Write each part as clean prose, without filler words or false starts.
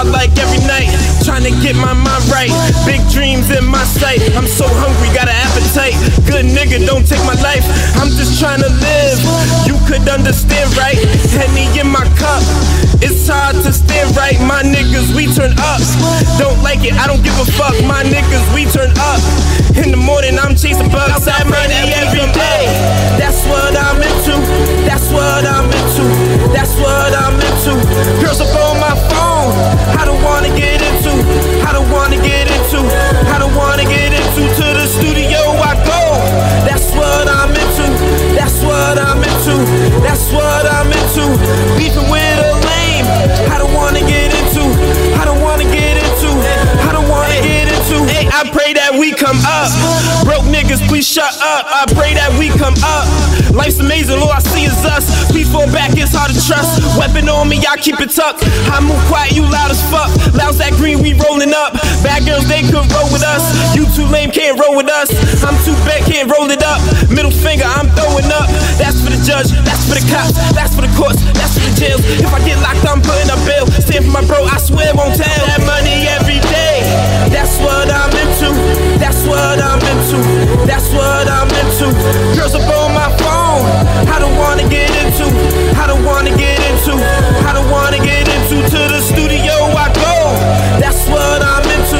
hard like every night, trying to get my mind right. Big dreams in my sight. I'm so hungry, got an appetite. Good nigga, don't take my life. I'm just trying to live. You could understand, right? Henny in my cup. It's hard to stand right. My niggas, we turn up. Don't like it, I don't give a fuck. My niggas, we turn up. In the morning, I'm chasing bugs. I money every day. That's what I'm into. That's what I'm into. That's what I'm into. Girls up on my phone. I don't wanna get into. I don't wanna get into. I don't wanna get into. To the studio I go. That's what I'm into. That's what I'm into. That's what I'm into. Beefing with a lame. I don't wanna get into. I don't wanna get into. I don't wanna get into. Hey, I pray that we come up. Broke niggas, please shut up. I pray that we come up. Life's amazing, all I see is us. We fall back, it's hard to trust. Weapon on me, I keep it tucked. I move quiet, you loud as fuck. Loud's that green, we rolling up. Bad girls, they could roll with us. You too lame, can't roll with us. I'm too bad, can't roll it up. Middle finger, I'm throwing up. That's for the judge, that's for the cops, that's for the courts, that's for the jails. If I get locked, I'm putting a bill. Stand for my bro, I swear won't tell. That money every day. That's what I'm into. That's what I'm into. That's what I'm into. Girls up on my phone. I don't wanna get into. I don't wanna get into. I don't wanna get into. To the studio I go. That's what I'm into.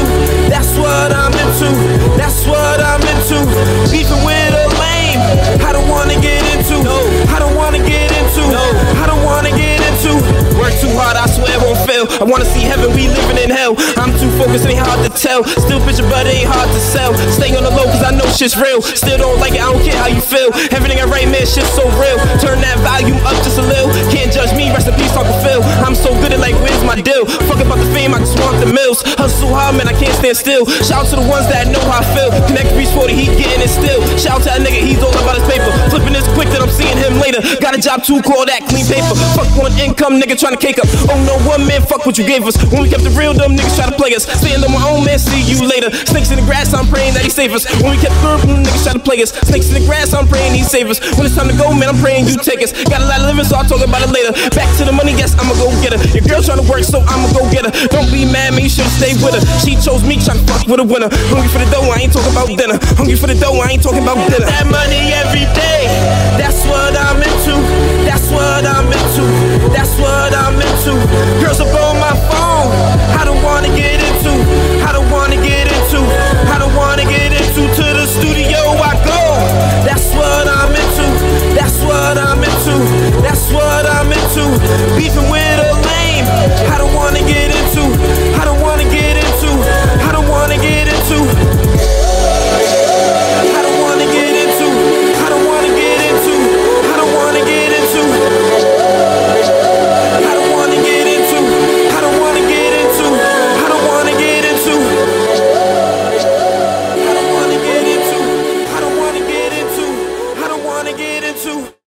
That's what I'm into. That's what I'm into. Beefing with a lame. I don't wanna get into. I don't wanna get into. I don't wanna get into. Work too hard, I swear it won't fail. I wanna see heaven, we living in hell. I'm too focused, it ain't hard to tell. Still picture, but it ain't hard to sell. Stay on the low, cause I know shit's real. Still don't like it, I don't care how you feel. Everything I write, man, shit's so real. Turn that volume up just a little. Can't judge me, rest in peace, Uncle Phil. I'm so good at like, where's my deal? Fuck about the fame, I just want the mills. Hustle hard, man, I can't stand still. Shout out to the ones that know how I feel. Connect Reach 40, he getting it still. Shout out to that nigga, he's all about his paper. Flipping this quick that I'm seeing him later. Got a job too, call that clean paper. Fuck one income, nigga trying to cake up. Oh no, one man, fuck what you gave us. When we kept it real, them niggas try to play us. Staying on my own, man, see you later. Snakes in the grass, I'm praying that he save us. When we kept it real, niggas try to play us. Snakes in the grass, I'm praying he save us. When it's time to go, man, I'm praying you take us. Got a lot of living, so I'll talk about it later. Back to the money, yes, I'ma go get her. Your girl trying to work, so I'ma go get her. Don't be mad, man, you should've stayed with her. She chose me, trying to fuck with a winner. Hungry for the dough, I ain't talking about dinner. Hungry for the dough, I ain't talking about dinner. That money every day, that's what I'm into. That's what I'm into. That's what I'm into. Girls up on my phone. I don't wanna get into. I don't wanna get into. I don't wanna get into. To the studio I go. That's what I'm into. That's what I'm into. That's what I'm into. Beefing with a lame. I don't wanna get into. I don't wanna get into. I don't wanna get into. I don't wanna get into. I don't wanna get into. I don't wanna get into. I don't wanna get into. I don't wanna get into. I don't wanna get into. I don't wanna get into. I don't wanna get into. I don't wanna get into.